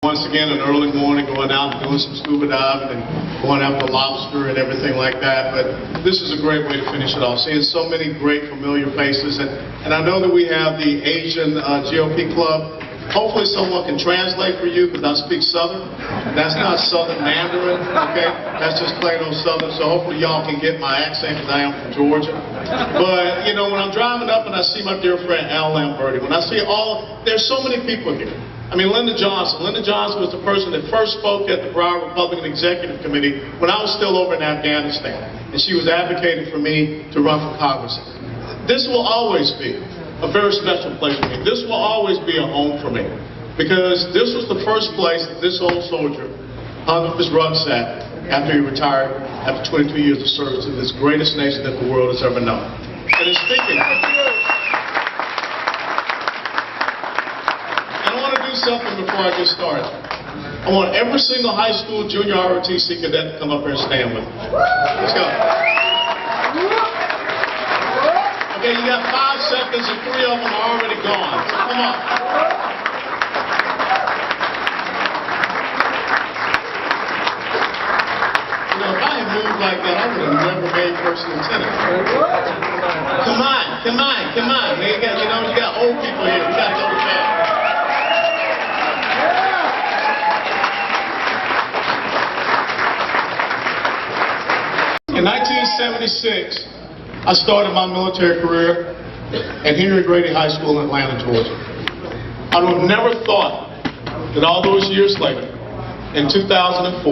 Once again, an early morning, going out and doing some scuba diving and going after lobster and everything like that. But this is a great way to finish it off. Seeing so many great familiar faces. And I know that we have the Asian GOP Club. Hopefully someone can translate for you because I speak Southern. That's not Southern Mandarin, okay? That's just plain old Southern. So hopefully y'all can get my accent because I am from Georgia. But, you know, when I'm driving up and I see my dear friend Al Lamberti, when I see there's so many people here. I mean, Lyndon Johnson. Lyndon Johnson was the person that first spoke at the Broward Republican Executive Committee when I was still over in Afghanistan. And she was advocating for me to run for Congress. This will always be a very special place for me. This will always be a home for me. Because this was the first place that this old soldier hung up his rucksack after he retired after 22 years of service to this greatest nation that the world has ever known. And in speaking, something before I get started. I want every single high school, junior ROTC cadet to come up here and stand with me. Let's go. Okay, you got 5 seconds and 3 of them are already gone. So come on. You know, if I had moved like that, I would have never made first lieutenant. Come on, come on, come on. You got old people here. We got to go to bed. In 1976, I started my military career at Henry Grady High School in Atlanta, Georgia. I would have never thought that all those years later, in 2004,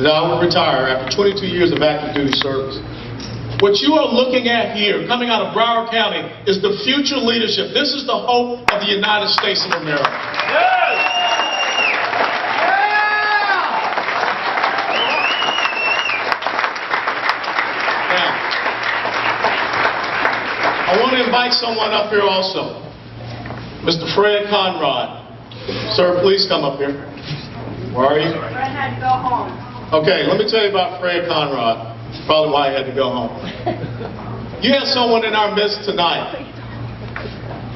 that I would retire after 22 years of active duty service. What you are looking at here, coming out of Broward County, is the future leadership. This is the hope of the United States of America. Yes! I want to invite someone up here also. Mr. Fred Conrad. Sir, please come up here. Where are you? Fred had to go home. Okay, let me tell you about Fred Conrad. That's probably why he had to go home. You have someone in our midst tonight.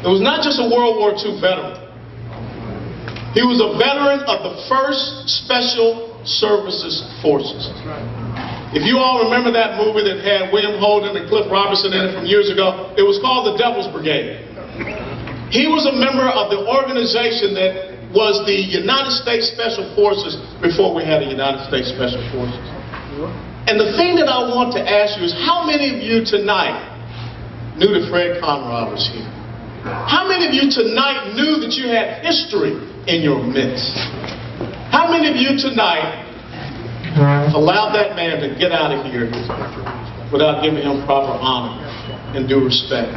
It was not just a World War II veteran. He was a veteran of the 1st Special Services Forces. If you all remember that movie that had William Holden and Cliff Robertson in it from years ago, it was called The Devil's Brigade. He was a member of the organization that was the United States Special Forces before we had a United States Special Forces. And the thing that I want to ask you is, how many of you tonight knew that Fred Conrad was here? How many of you tonight knew that you had history in your midst? How many of you tonight allowed that man to get out of here without giving him proper honor and due respect?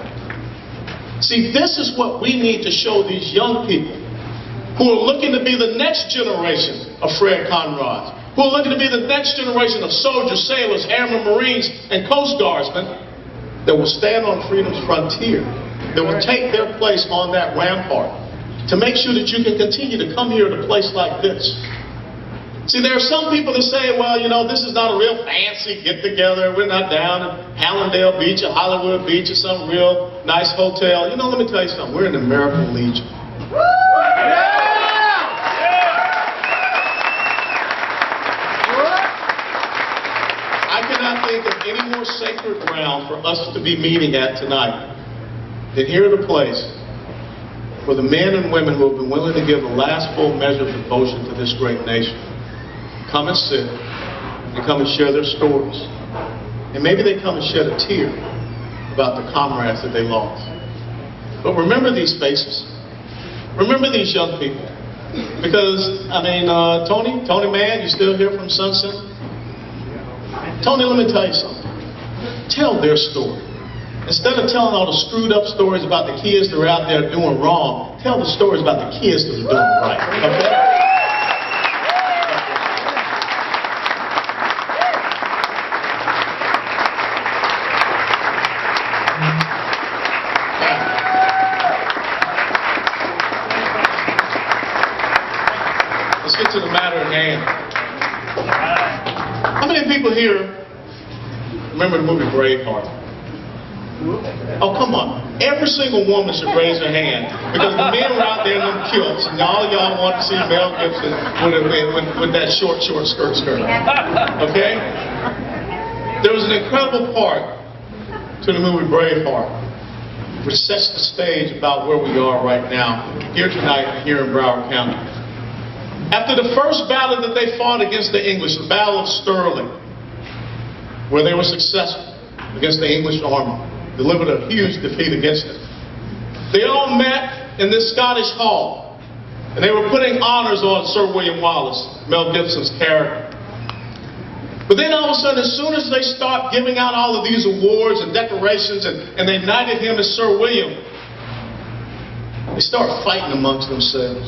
See, this is what we need to show these young people who are looking to be the next generation of Fred Conrads, who are looking to be the next generation of soldiers, sailors, airmen, Marines, and Coast Guardsmen that will stand on freedom's frontier, that will take their place on that rampart to make sure that you can continue to come here at a place like this. See, there are some people that say, well, you know, this is not a real fancy get-together. We're not down in Hallandale Beach or Hollywood Beach or some real nice hotel. You know, let me tell you something. We're in the American Legion. I cannot think of any more sacred ground for us to be meeting at tonight than here at a place where the men and women who have been willing to give the last full measure of devotion to this great nation come and sit and come and share their stories. And maybe they come and shed a tear about the comrades that they lost. But remember these faces. Remember these young people. Because, I mean, Tony man, you still here from Sunset? Tony, let me tell you something. Tell their story. Instead of telling all the screwed up stories about the kids that are out there doing wrong, tell the stories about the kids that are doing right. Okay? Let's get to the matter at hand. How many people here remember the movie Braveheart? Oh, come on. Every single woman should raise her hand because the men were out there in them kilts, and all y'all want to see Mel Gibson with that short skirt. Okay? There was an incredible part to the movie Braveheart, which sets the stage about where we are right now, here tonight, here in Broward County. After the first battle that they fought against the English, the Battle of Stirling, where they were successful against the English army, delivered a huge defeat against it. They all met in this Scottish hall, and they were putting honors on Sir William Wallace, Mel Gibson's character. But then all of a sudden, as soon as they start giving out all of these awards and decorations, and they knighted him as Sir William, they start fighting amongst themselves.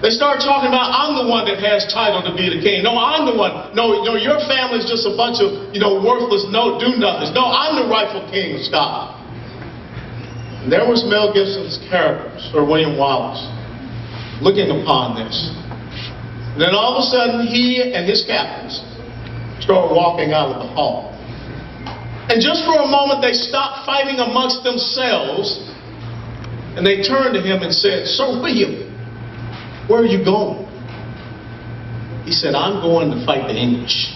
They start talking about, I'm the one that has title to be the king. No, I'm the one. No, your family's just a bunch of, worthless, do-nothings. No, I'm the rightful king of Scotland. And there was Mel Gibson's character, Sir William Wallace, looking upon this. And then all of a sudden, he and his captains start walking out of the hall. And just for a moment, they stopped fighting amongst themselves, and they turned to him and said, Sir William, where are you going? He said, I'm going to fight the English.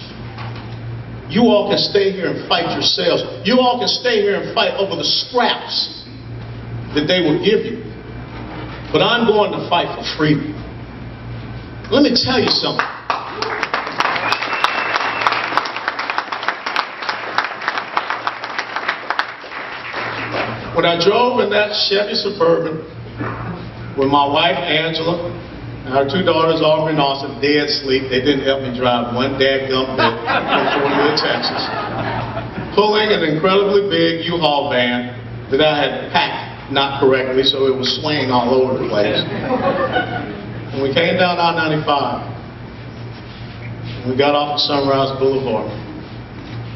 You all can stay here and fight yourselves. You all can stay here and fight over the scraps that they will give you. But I'm going to fight for freedom. Let me tell you something. When I drove in that Chevy Suburban with my wife, Angela, and our two daughters, Aubrey and Austin, dead asleep. They didn't help me drive one dadgum bit from Fort Worth, Texas. Pulling an incredibly big U-Haul van that I had packed not correctly, so it was swaying all over the place. And we came down I-95. And we got off of Sunrise Boulevard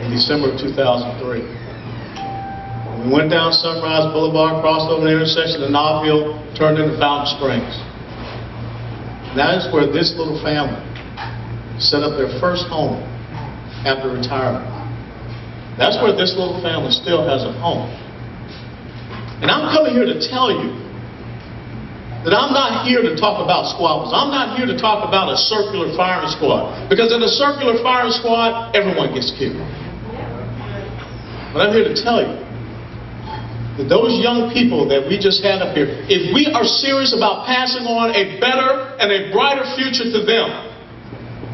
in December of 2003. We went down Sunrise Boulevard, crossed over the intersection of Knob Hill, turned into Fountain Springs. And that is where this little family set up their first home after retirement. That's where this little family still has a home. And I'm coming here to tell you that I'm not here to talk about squabbles. I'm not here to talk about a circular firing squad. Because in a circular firing squad, everyone gets killed. But I'm here to tell you that those young people that we just had up here, if we are serious about passing on a better and a brighter future to them,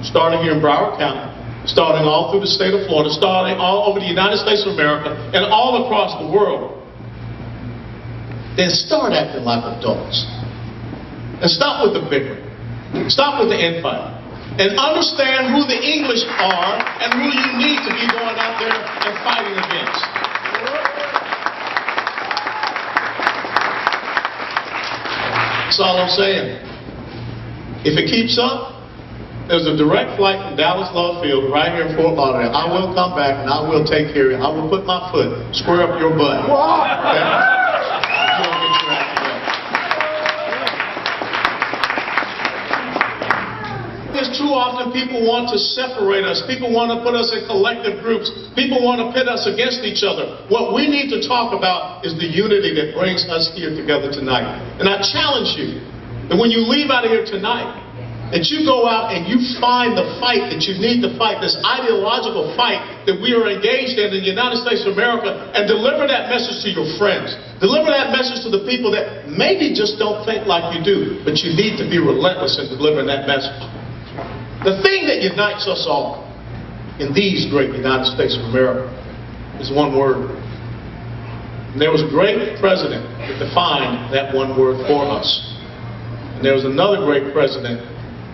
starting here in Broward County, starting all through the state of Florida, starting all over the United States of America, and all across the world, then start acting like adults. And stop with the bickering. Stop with the infighting. And understand who the English are and who you need to be going out there and fighting against. That's all I'm saying. If it keeps up, there's a direct flight from Dallas Love Field right here in Fort Lauderdale. I will come back and I will take care of you. I will put my foot square up your butt. Okay? Too often people want to separate us. People want to put us in collective groups. People want to pit us against each other. What we need to talk about is the unity that brings us here together tonight. And I challenge you that when you leave out of here tonight, that you go out and you find the fight that you need to fight, this ideological fight that we are engaged in the United States of America, and deliver that message to your friends. Deliver that message to the people that maybe just don't think like you do, but you need to be relentless in delivering that message. The thing that unites us all in these great United States of America is one word. And there was a great president that defined that one word for us. And there was another great president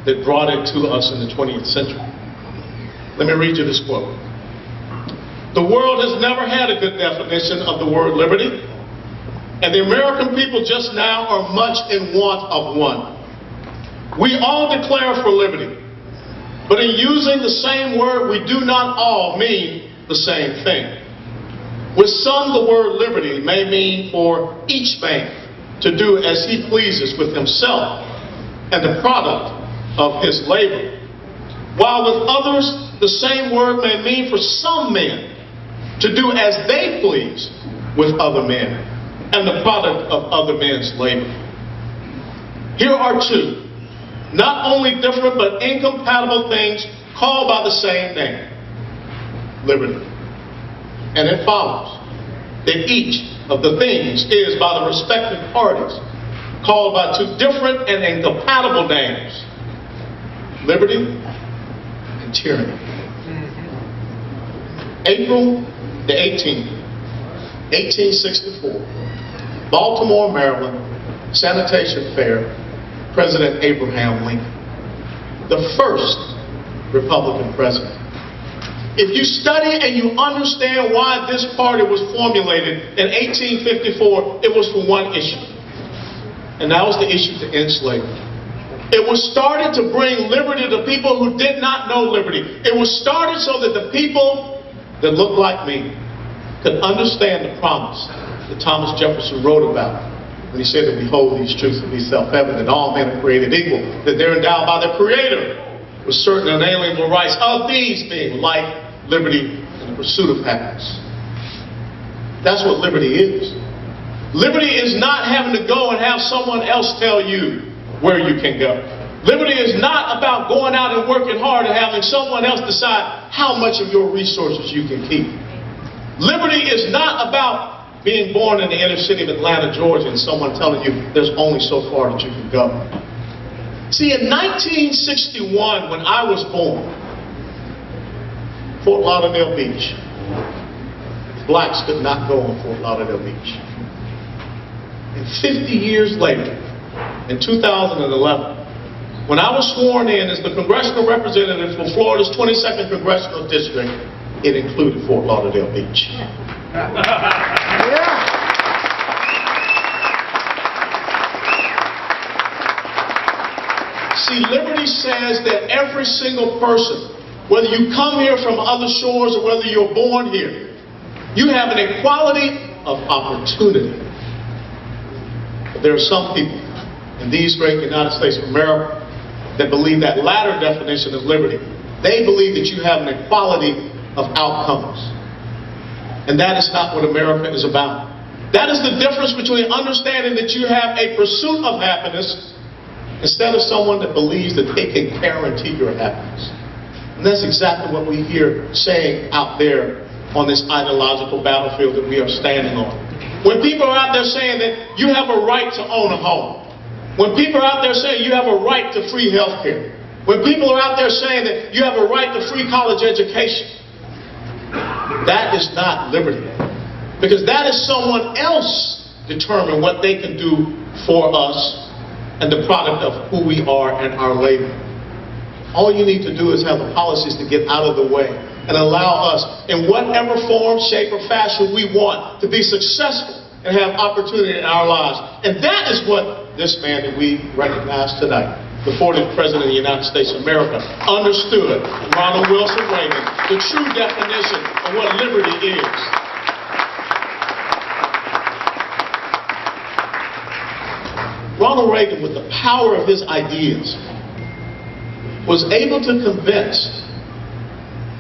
that brought it to us in the 20th century. Let me read you this quote. The world has never had a good definition of the word liberty, and the American people just now are much in want of one. We all declare for liberty. But in using the same word, we do not all mean the same thing. With some, the word liberty may mean for each man to do as he pleases with himself and the product of his labor. While with others, the same word may mean for some men to do as they please with other men and the product of other men's labor. Here are two, not only different but incompatible things called by the same name, liberty. And it follows that each of the things is by the respective parties called by two different and incompatible names, liberty and tyranny. April the 18th, 1864, Baltimore, Maryland, Sanitation Fair, President Abraham Lincoln, the first Republican president. If you study and you understand why this party was formulated in 1854, it was for one issue. And that was the issue to end slavery. It was started to bring liberty to people who did not know liberty. It was started so that the people that looked like me could understand the promise that Thomas Jefferson wrote about when he said that behold, these truths will be self-evident, that all men are created equal, that they're endowed by their Creator with certain inalienable rights, of these being life, liberty, and the pursuit of happiness. That's what liberty is. Liberty is not having to go and have someone else tell you where you can go. Liberty is not about going out and working hard and having someone else decide how much of your resources you can keep. Liberty is not about being born in the inner city of Atlanta, Georgia, and someone telling you there's only so far that you can go. See, in 1961, when I was born, Fort Lauderdale Beach, blacks could not go on Fort Lauderdale Beach. And 50 years later, in 2011, when I was sworn in as the congressional representative for Florida's 22nd Congressional District, it included Fort Lauderdale Beach. See, liberty says that every single person, whether you come here from other shores or whether you're born here, you have an equality of opportunity. But there are some people in these great United States of America that believe that latter definition of liberty. They believe that you have an equality of outcomes. And that is not what America is about. That is the difference between understanding that you have a pursuit of happiness instead of someone that believes that they can guarantee your happiness. And that's exactly what we hear saying out there on this ideological battlefield that we are standing on. When people are out there saying that you have a right to own a home, when people are out there saying you have a right to free health care, when people are out there saying that you have a right to free college education, that is not liberty. Because that is someone else determine what they can do for us and the product of who we are and our labor. All you need to do is have the policies to get out of the way and allow us, in whatever form, shape, or fashion we want, to be successful and have opportunity in our lives. And that is what this man that we recognize tonight, the 40th President of the United States of America, understood, Ronald Wilson Reagan, the true definition of what liberty is. Ronald Reagan, with the power of his ideas, was able to convince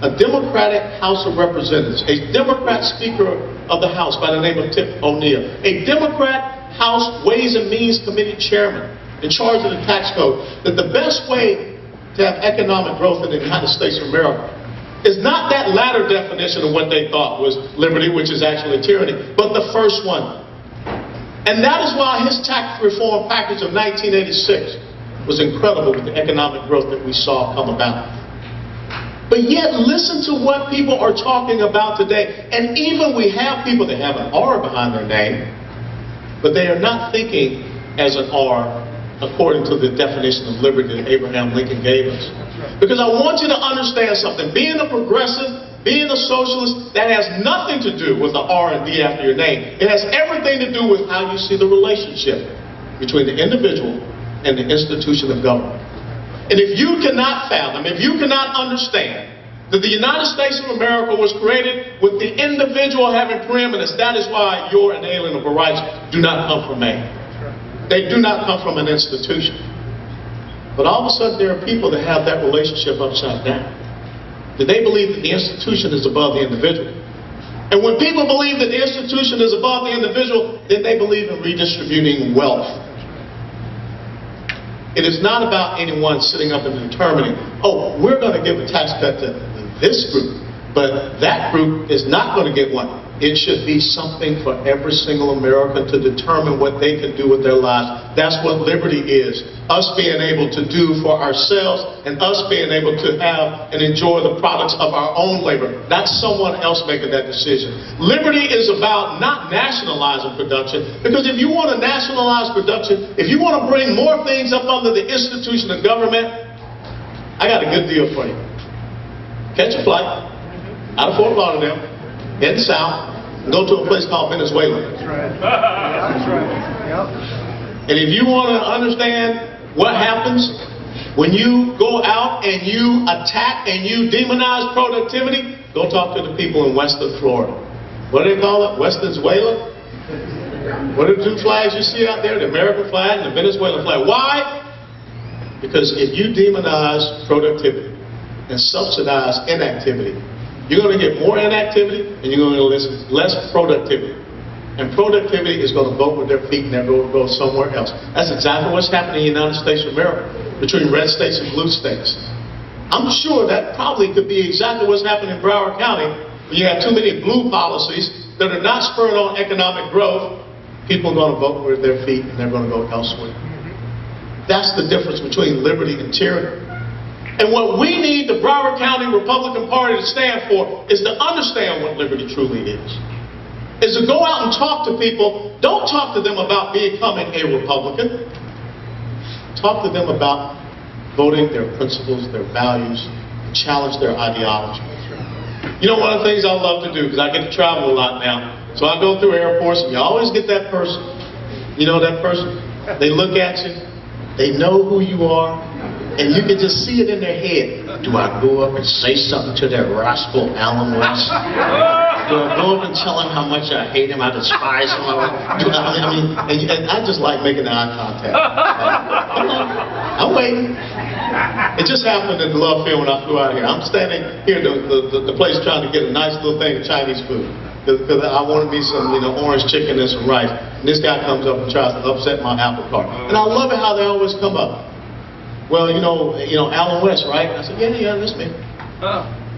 a Democratic House of Representatives, a Democrat Speaker of the House by the name of Tip O'Neill, a Democrat House Ways and Means Committee Chairman in charge of the tax code, that the best way to have economic growth in the United States of America is not that latter definition of what they thought was liberty, which is actually tyranny, but the first one. And that is why his tax reform package of 1986 was incredible with the economic growth that we saw come about. But yet, listen to what people are talking about today. And even we have people that have an R behind their name, but they are not thinking as an R according to the definition of liberty that Abraham Lincoln gave us. Because I want you to understand something. Being a progressive, being a socialist, that has nothing to do with the R and D after your name. It has everything to do with how you see the relationship between the individual and the institution of government. And if you cannot fathom, if you cannot understand that the United States of America was created with the individual having preeminence, that is why your inalienable rights do not come from man. They do not come from an institution. But all of a sudden there are people that have that relationship upside down. That they believe that the institution is above the individual. And when people believe that the institution is above the individual, then they believe in redistributing wealth. It is not about anyone sitting up and determining, oh, we're going to give a tax cut to this group, but that group is not going to get one. It should be something for every single American to determine what they can do with their lives. That's what liberty is. Us being able to do for ourselves and us being able to have and enjoy the products of our own labor, not someone else making that decision. Liberty is about not nationalizing production, because if you want to nationalize production, if you want to bring more things up under the institution of government, I got a good deal for you. Catch a flight out of Fort Lauderdale, head south, and go to a place called Venezuela. That's right. That's right. Yep. And if you want to understand what happens when you go out and you attack and you demonize productivity, go talk to the people in Western Florida. What do they call it? Venezuela? What are the two flags you see out there? The American flag and the Venezuelan flag. Why? Because if you demonize productivity and subsidize inactivity, you're going to get more inactivity and you're going to get less productivity. And productivity is going to vote with their feet and they're going to go somewhere else. That's exactly what's happening in the United States of America between red states and blue states. I'm sure that probably could be exactly what's happening in Broward County when you have too many blue policies that are not spurring on economic growth. People are going to vote with their feet and they're going to go elsewhere. That's the difference between liberty and tyranny. And what we need the Broward County Republican Party to stand for is to understand what liberty truly is to go out and talk to people. Don't talk to them about becoming a Republican. Talk to them about voting their principles, their values, and challenge their ideology. You know, one of the things I love to do, because I get to travel a lot now, so I go through airports and you always get that person. You know that person? They look at you, they know who you are, and you can just see it in their head. Do I go up and say something to that rascal Alan West? Do I go up and tell him how much I hate him, I despise him? And I just like making eye contact. I'm waiting. It just happened in the Love Field when I flew out here. I'm standing here at the place trying to get a nice little thing of Chinese food. Because I wanted me some, orange chicken and some rice. And this guy comes up and tries to upset my apple cart. And I love it how they always come up. Well, Alan West, right? And I said, yeah, that's me.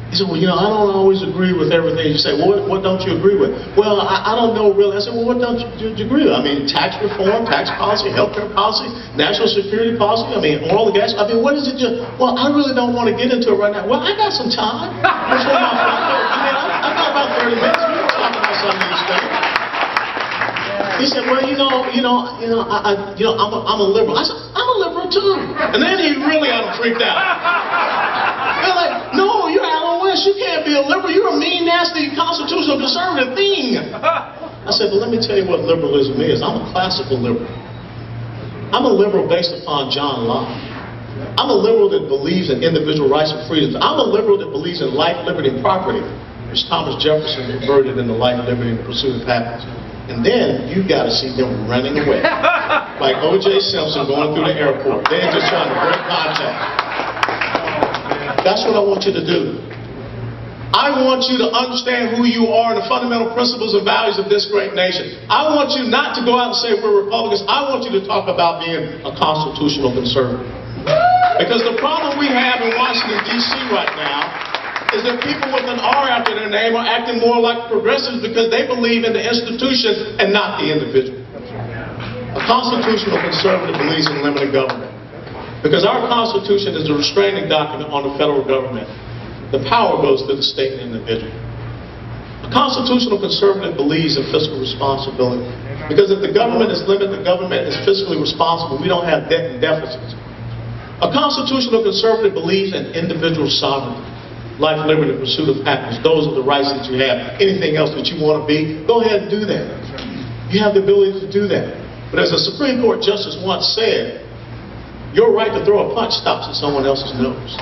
He said, well, I don't always agree with everything you say. Well, what don't you agree with? Well, I don't know really. I said, well, what don't you agree with? I mean, tax reform, tax policy, healthcare policy, national security policy, oil and gas. What is it well, I really don't want to get into it right now. Well, I got some time. That's what my friend told me. I got about 30 minutes. We can talk about some of these things. He said, well, I'm a liberal. I said, I'm a liberal too. And then he really freaked out. They're like, no, you're Alan West. You can't be a liberal. You're a mean, nasty, constitutional conservative thing. I said, well, let me tell you what liberalism is. I'm a classical liberal. I'm a liberal based upon John Locke. I'm a liberal that believes in individual rights and freedoms. I'm a liberal that believes in life, liberty, and property, which Thomas Jefferson converted into life, liberty, and pursuit of happiness. And then you got to see them running away, like O.J. Simpson going through the airport. They're just trying to break contact. That's what I want you to do. I want you to understand who you are and the fundamental principles and values of this great nation. I want you not to go out and say we're Republicans. I want you to talk about being a constitutional conservative. Because the problem we have in Washington, D.C. right now is that people with an R after their name are acting more like progressives because they believe in the institution and not the individual. A constitutional conservative believes in limited government. Because our Constitution is a restraining document on the federal government. The power goes to the state and individual. A constitutional conservative believes in fiscal responsibility. Because if the government is limited, the government is fiscally responsible. We don't have debt and deficits. A constitutional conservative believes in individual sovereignty. Life, liberty, pursuit of happiness. Those are the rights that you have. Anything else that you want to be, go ahead and do that. You have the ability to do that. But as a Supreme Court justice once said, your right to throw a punch stops at someone else's nose.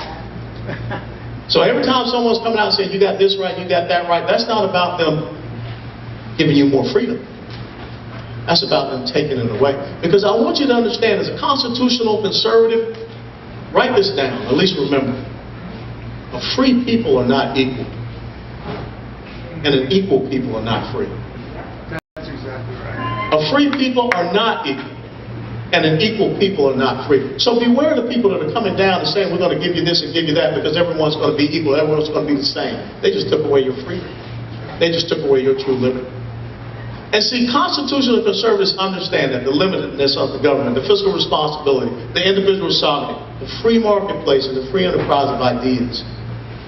So every time someone's coming out and saying, you got this right, you got that right, that's not about them giving you more freedom. That's about them taking it away. Because I want you to understand, as a constitutional conservative, write this down, at least remember. Free people are not equal. and an equal people are not free. That's exactly right. A free people are not equal, and an equal people are not free. So beware of the people that are coming down and saying, we're going to give you this and give you that because everyone's going to be equal, everyone's going to be the same. They just took away your freedom. They just took away your true liberty. And see, constitutional conservatives understand that the limitedness of the government, the fiscal responsibility, the individual sovereignty, the free marketplace, and the free enterprise of ideas.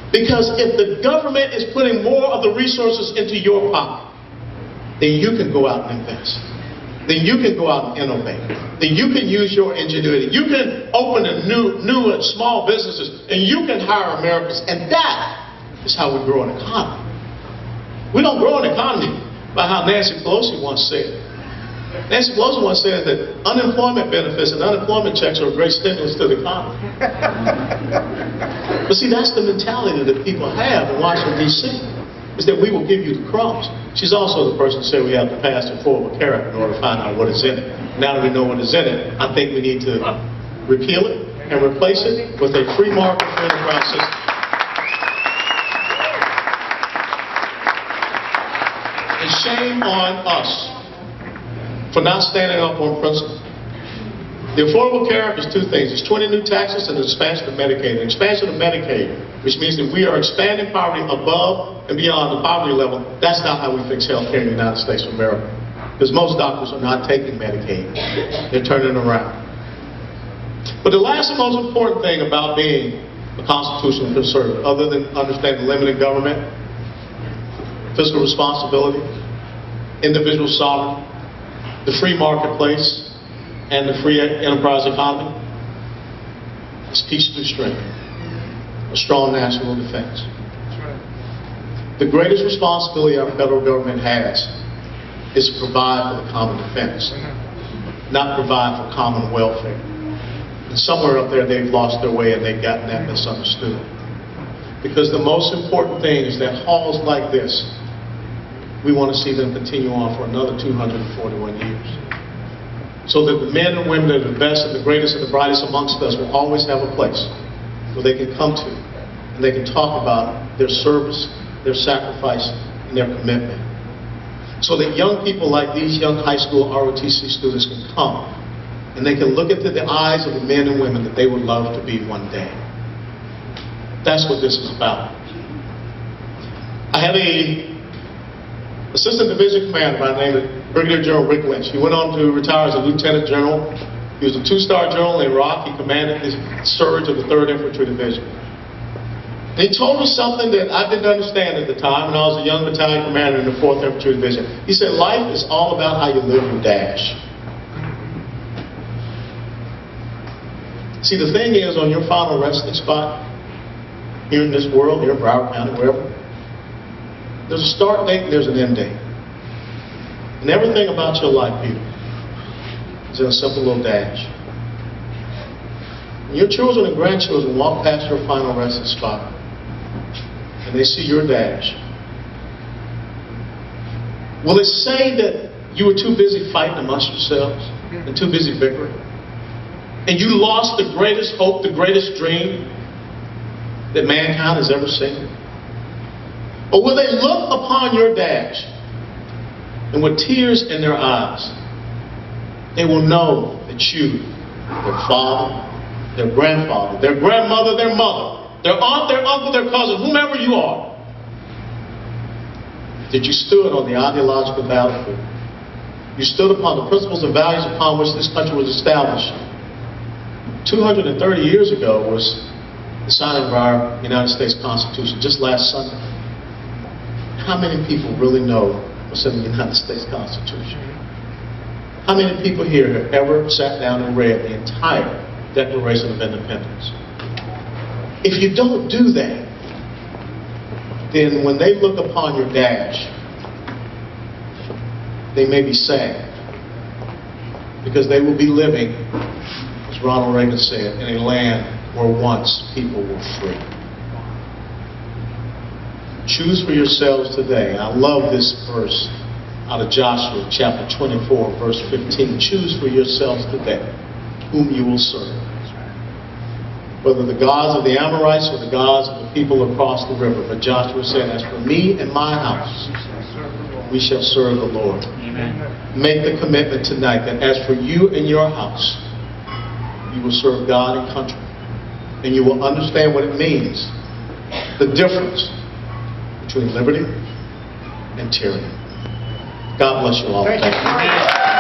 Because if the government is putting more of the resources into your pocket, then you can go out and invest. Then you can go out and innovate. Then you can use your ingenuity. You can open a new and small businesses, and you can hire Americans. And that is how we grow an economy. We don't grow an economy by how Nancy Pelosi once said. Nancy Pelosi once said that unemployment benefits and unemployment checks are a great stimulus to the economy. But see, that's the mentality that people have in Washington, D.C., is that we will give you the crumbs. She's also the person who said we have to pass the Affordable Care Act in order to find out what is in it. Now that we know what is in it, I think we need to repeal it and replace it with a free market free enterprise system. And shame on us for not standing up on principle. The Affordable Care Act is two things. It's 20 new taxes and an expansion of Medicaid. An expansion of Medicaid, which means that we are expanding poverty above and beyond the poverty level. That's not how we fix health care in the United States of America. Because most doctors are not taking Medicaid. They're turning it around. But the last and most important thing about being a constitutional conservative, other than understanding limited government, fiscal responsibility, individual sovereignty, the free marketplace, and the free enterprise economy, is peace through strength, a strong national defense. That's right. The greatest responsibility our federal government has is to provide for the common defense, not provide for common welfare. And somewhere up there they've lost their way and they've gotten that misunderstood. Because the most important thing is that halls like this, we want to see them continue on for another 241 years. So that the men and women that are the best and the greatest and the brightest amongst us will always have a place where they can come to and they can talk about their service, their sacrifice, and their commitment. So that young people like these young high school ROTC students can come and they can look into the eyes of the men and women that they would love to be one day. That's what this is about. I had a assistant division commander by the name of Brigadier General Rick Lynch. He went on to retire as a lieutenant general. He was a two-star general in Iraq. He commanded the surge of the 3rd Infantry Division. And he told us something that I didn't understand at the time, and I was a young battalion commander in the 4th Infantry Division. He said, life is all about how you live your dash. See, the thing is, on your final resting spot, here in this world, here in Broward County, wherever, there's a start date and there's an end date. And everything about your life, people, is in a simple little dash. When your children and grandchildren walk past your final resting spot and they see your dash, will it say that you were too busy fighting amongst yourselves and too busy bickering? And you lost the greatest hope, the greatest dream that mankind has ever seen? Or will they look upon your dash and with tears in their eyes, they will know that you, their father, their grandfather, their grandmother, their mother, their aunt, their uncle, their cousin, whomever you are, that you stood on the ideological battlefield. You stood upon the principles and values upon which this country was established. 230 years ago was the signing of our United States Constitution, just last Sunday. How many people really know what's in the United States Constitution? How many people here have ever sat down and read the entire Declaration of Independence? If you don't do that, then when they look upon your dash, they may be sad, because they will be living, as Ronald Reagan said, in a land where once people were free. Choose for yourselves today. I love this verse out of Joshua chapter 24, verse 15. Choose for yourselves today whom you will serve. whether the gods of the Amorites or the gods of the people across the river. But Joshua said, as for me and my house, we shall serve the Lord. Amen. Make the commitment tonight that as for you and your house, you will serve God and country. And you will understand what it means, the difference between liberty and tyranny. God bless you all. Thank you. Thank you.